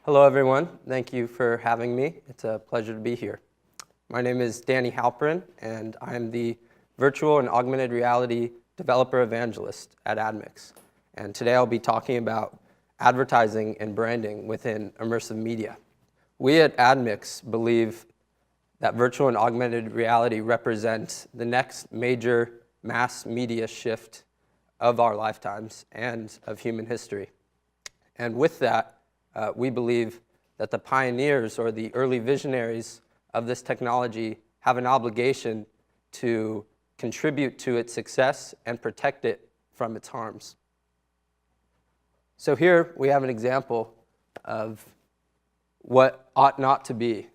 Hello, everyone. Thank you for having me. It's a pleasure to be here. My name is Danny Halprin, and I'm the Virtual and Augmented Reality Developer Evangelist at AdMix. And today I'll be talking about advertising and branding within immersive media. We at AdMix believe that virtual and augmented reality represents the next major mass media shift of our lifetimes and of human history. And with that, we believe that the pioneers or the early visionaries of this technology have an obligation to contribute to its success and protect it from its harms. So here we have an example of what ought not to be.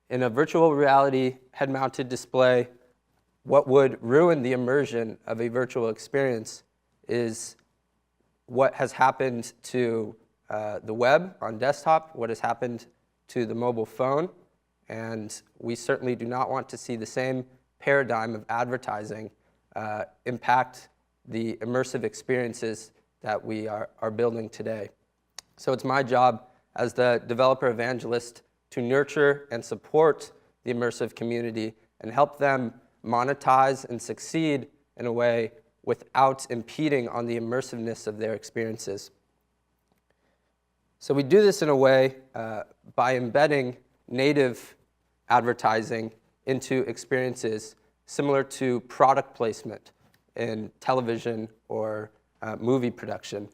In a virtual reality head-mounted display, what would ruin the immersion of a virtual experience is what has happened to the web on desktop, what has happened to the mobile phone, and we certainly do not want to see the same paradigm of advertising impact the immersive experiences that we are building today. So it's my job as the developer evangelist to nurture and support the immersive community and help them monetize and succeed in a way without impeding on the immersiveness of their experiences. So we do this in a way by embedding native advertising into experiences similar to product placement in television or movie production,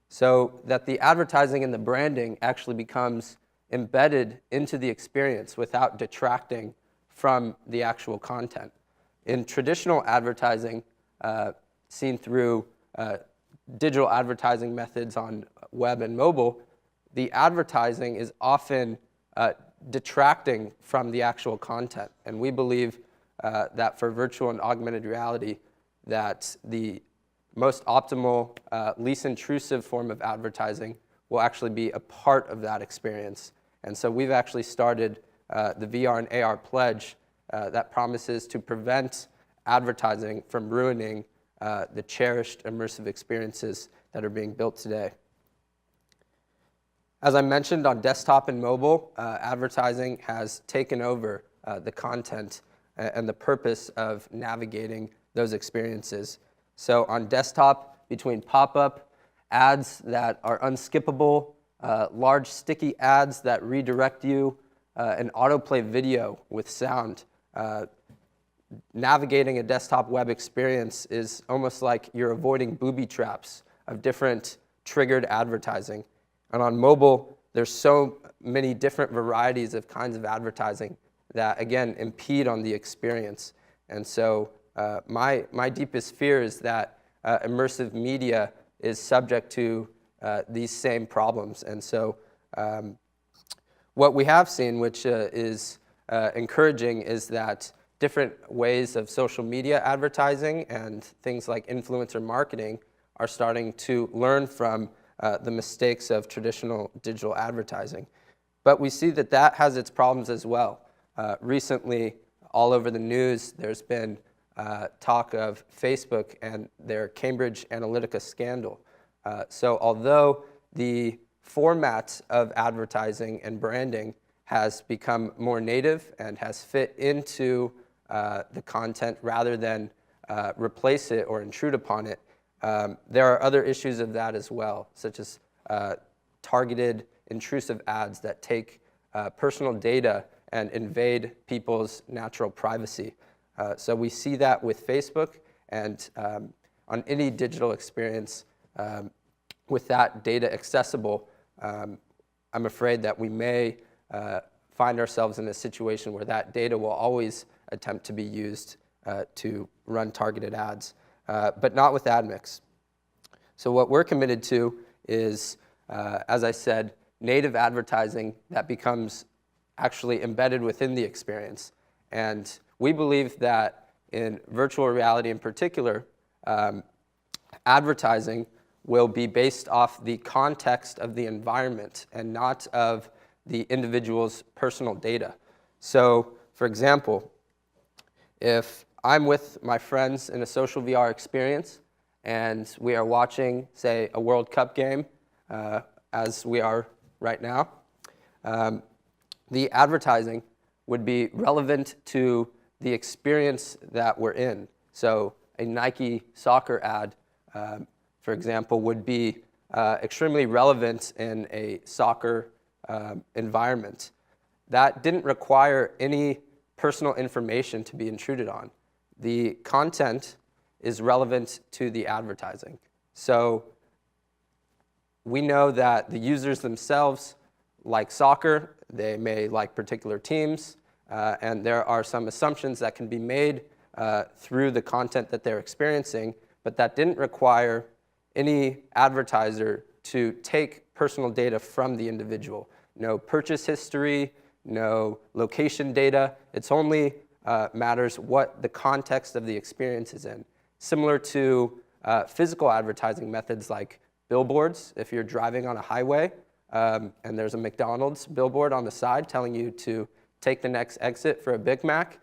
so that the advertising and the branding actually becomes embedded into the experience without detracting from the actual content. In traditional advertising, seen through digital advertising methods on web and mobile, the advertising is often detracting from the actual content. And we believe that for virtual and augmented reality, that the most optimal, least intrusive form of advertising will actually be a part of that experience. And so we've actually started the VR and AR pledge that promises to prevent advertising from ruining the cherished immersive experiences that are being built today. As I mentioned, on desktop and mobile, advertising has taken over the content and the purpose of navigating those experiences. So on desktop, between pop-up, ads that are unskippable, large sticky ads that redirect you, and autoplay video with sound, navigating a desktop web experience is almost like you're avoiding booby traps of different triggered advertising. And on mobile, there's so many different varieties of kinds of advertising that, again, impede on the experience. And so my deepest fear is that immersive media is subject to these same problems. And so what we have seen, which is encouraging, is that different ways of social media advertising and things like influencer marketing are starting to learn from the mistakes of traditional digital advertising. But we see that that has its problems as well. Recently, all over the news, there's been talk of Facebook and their Cambridge Analytica scandal. So although the format of advertising and branding has become more native and has fit into the content rather than replace it or intrude upon it, there are other issues of that as well, such as targeted intrusive ads that take personal data and invade people's natural privacy. So we see that with Facebook, and on any digital experience with that data accessible, I'm afraid that we may find ourselves in a situation where that data will always attempt to be used to run targeted ads, but not with AdMix. So what we're committed to is, as I said, native advertising that becomes actually embedded within the experience. And we believe that in virtual reality in particular, advertising will be based off the context of the environment and not of the individual's personal data. So, for example, if I'm with my friends in a social VR experience and we are watching, say, a World Cup game, as we are right now, the advertising would be relevant to the experience that we're in. So a Nike soccer ad, for example, would be extremely relevant in a soccer environment. That didn't require any personal information to be intruded on. The content is relevant to the advertising. So we know that the users themselves like soccer, they may like particular teams, and there are some assumptions that can be made through the content that they're experiencing, but that didn't require any advertiser to take personal data from the individual. No purchase history, no location data. It's only matters what the context of the experience is in. Similar to physical advertising methods like billboards. If you're driving on a highway and there's a McDonald's billboard on the side telling you to take the next exit for a Big Mac,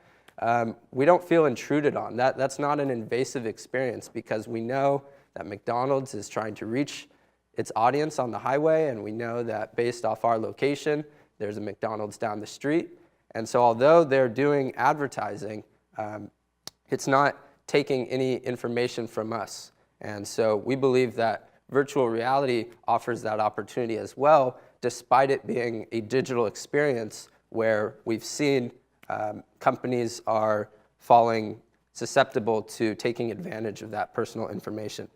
we don't feel intruded on. That's not an invasive experience because we know that McDonald's is trying to reach its audience on the highway, and we know that based off our location, there's a McDonald's down the street. And so although they're doing advertising, it's not taking any information from us. And so we believe that virtual reality offers that opportunity as well, despite it being a digital experience where we've seen companies are falling susceptible to taking advantage of that personal information.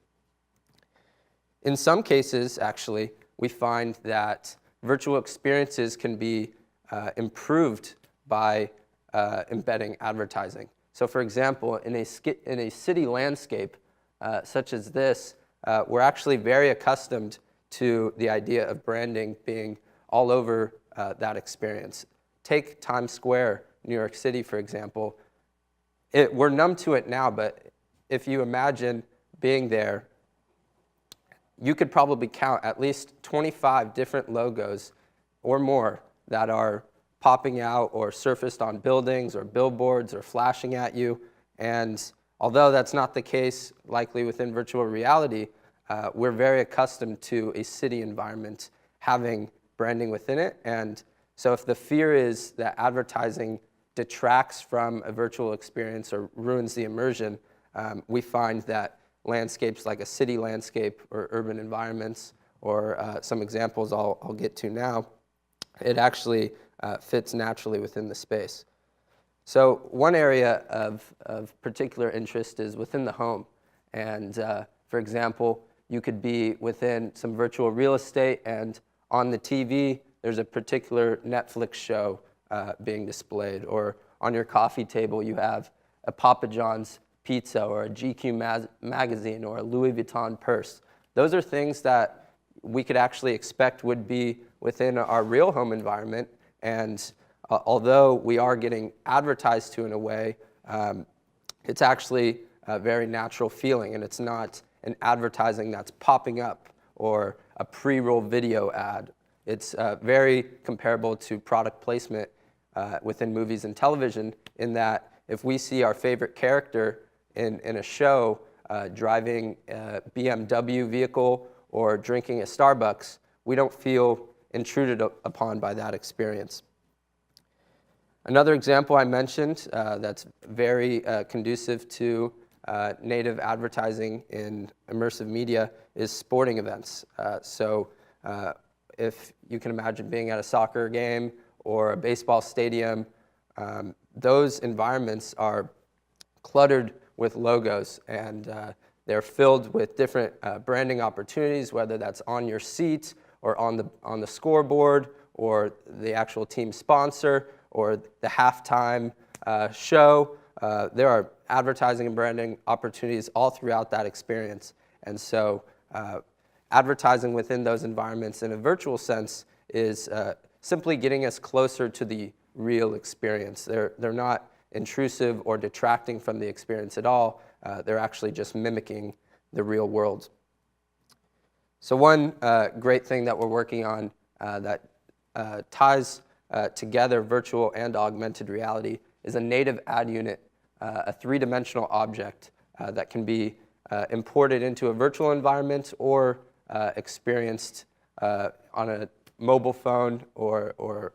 In some cases, actually, we find that virtual experiences can be improved by embedding advertising. So for example, in a city landscape such as this, we're actually very accustomed to the idea of branding being all over that experience. Take Times Square, New York City, for example. We're numb to it now, but if you imagine being there, you could probably count at least 25 different logos or more that are popping out or surfaced on buildings or billboards or flashing at you. And although that's not the case likely within virtual reality, we're very accustomed to a city environment having branding within it. And so if the fear is that advertising detracts from a virtual experience or ruins the immersion, we find that landscapes like a city landscape or urban environments, or some examples I'll get to now, it actually fits naturally within the space. So one area of particular interest is within the home. And for example, you could be within some virtual real estate, and on the TV, there's a particular Netflix show being displayed, or on your coffee table, you have a Papa John's pizza or a GQ magazine or a Louis Vuitton purse. Those are things that we could actually expect would be within our real home environment. And although we are getting advertised to in a way, it's actually a very natural feeling, and it's not an advertising that's popping up or a pre-roll video ad. It's very comparable to product placement within movies and television, in that if we see our favorite character in a show driving a BMW vehicle or drinking a Starbucks, we don't feel intruded upon by that experience. Another example I mentioned that's very conducive to native advertising in immersive media is sporting events. So if you can imagine being at a soccer game or a baseball stadium, those environments are cluttered with logos, and they're filled with different branding opportunities, whether that's on your seat or on the scoreboard or the actual team sponsor or the halftime show. There are advertising and branding opportunities all throughout that experience. And so advertising within those environments in a virtual sense is simply getting us closer to the real experience. They're not intrusive or detracting from the experience at all. They're actually just mimicking the real world. So one great thing that we're working on that ties together virtual and augmented reality is a native ad unit, a three-dimensional object that can be imported into a virtual environment or experienced on mobile phone or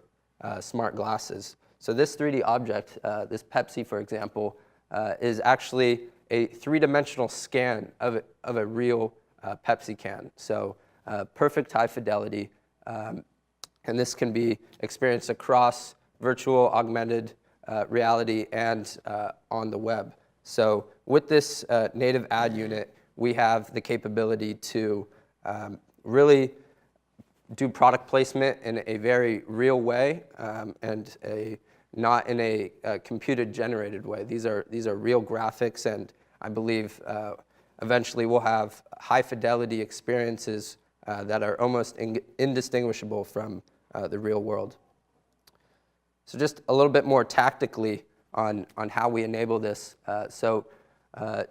smart glasses. So this 3D object, this Pepsi, for example, is actually a three-dimensional scan of a real Pepsi can. So perfect high fidelity, and this can be experienced across virtual, augmented reality and on the web. So with this native ad unit, we have the capability to really do product placement in a very real way and not in a computer generated way. These are real graphics, and I believe eventually we'll have high fidelity experiences that are almost indistinguishable from the real world. So just a little bit more tactically on how we enable this.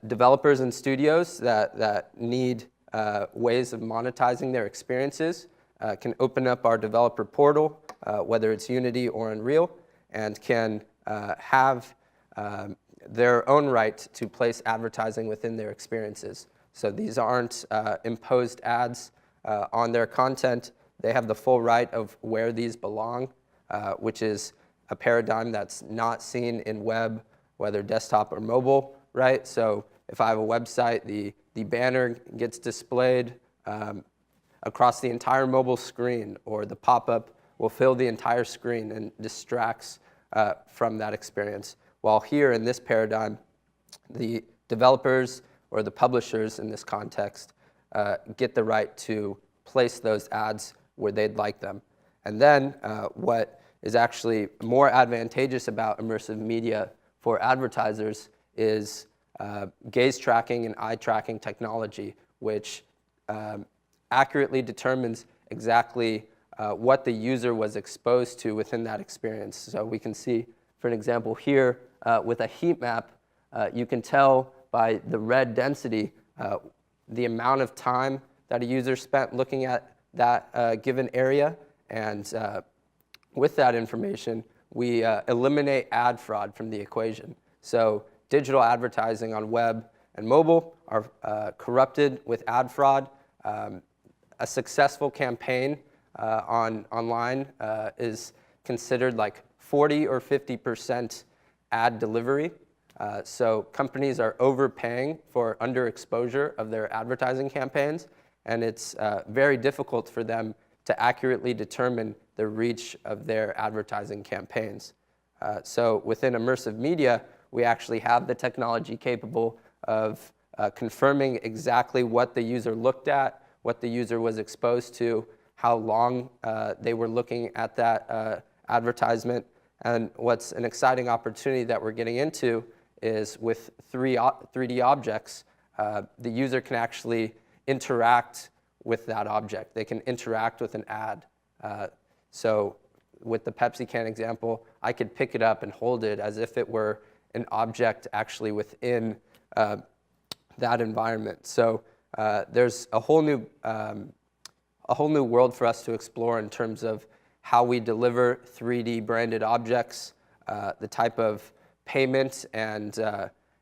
Developers and studios that need ways of monetizing their experiences can open up our developer portal, whether it's Unity or Unreal, and can have their own right to place advertising within their experiences. So these aren't imposed ads on their content. They have the full right of where these belong, which is a paradigm that's not seen in web, whether desktop or mobile, right? So if I have a website, the banner gets displayed across the entire mobile screen, or the pop-up will fill the entire screen and distracts from that experience. While here in this paradigm, the developers or the publishers in this context get the right to place those ads where they'd like them. And then what is actually more advantageous about immersive media for advertisers is gaze tracking and eye tracking technology, which accurately determines exactly what the user was exposed to within that experience. So we can see, for an example here, with a heat map, you can tell by the red density the amount of time that a user spent looking at that given area. And with that information, we eliminate ad fraud from the equation. So digital advertising on web and mobile are corrupted with ad fraud. A successful campaign online is considered like 40 or 50% ad delivery. So companies are overpaying for underexposure of their advertising campaigns, and it's very difficult for them to accurately determine the reach of their advertising campaigns. So within immersive media, we actually have the technology capable of confirming exactly what the user looked at, what the user was exposed to, how long they were looking at that advertisement. And what's an exciting opportunity that we're getting into is with 3D objects, the user can actually interact with that object. They can interact with an ad. So with the Pepsi can example, I could pick it up and hold it as if it were an object actually within that environment. So there's a whole new world for us to explore in terms of how we deliver 3D branded objects, the type of payment and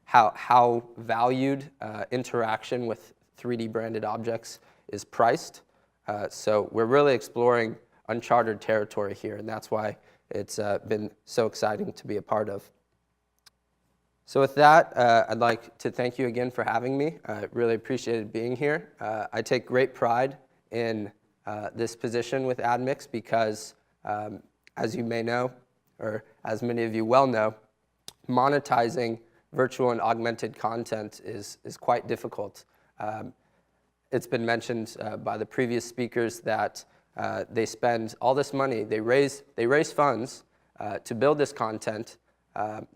how valued interaction with 3D branded objects is priced. So we're really exploring uncharted territory here, and that's why it's been so exciting to be a part of. So with that, I'd like to thank you again for having me. I really appreciated being here. I take great pride in this position with AdMix because, as you may know, or as many of you well know, monetizing virtual and augmented content is quite difficult. It's been mentioned by the previous speakers that they spend all this money, they raise funds to build this content,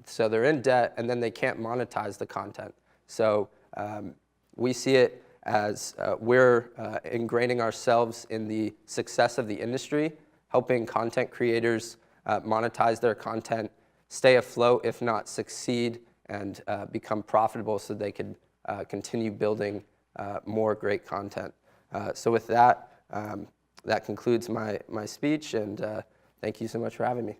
so they're in debt, and then they can't monetize the content. So we see it as we're ingraining ourselves in the success of the industry, helping content creators monetize their content, stay afloat, if not succeed, and become profitable so they can continue building more great content. So with that, that concludes my speech, and thank you so much for having me.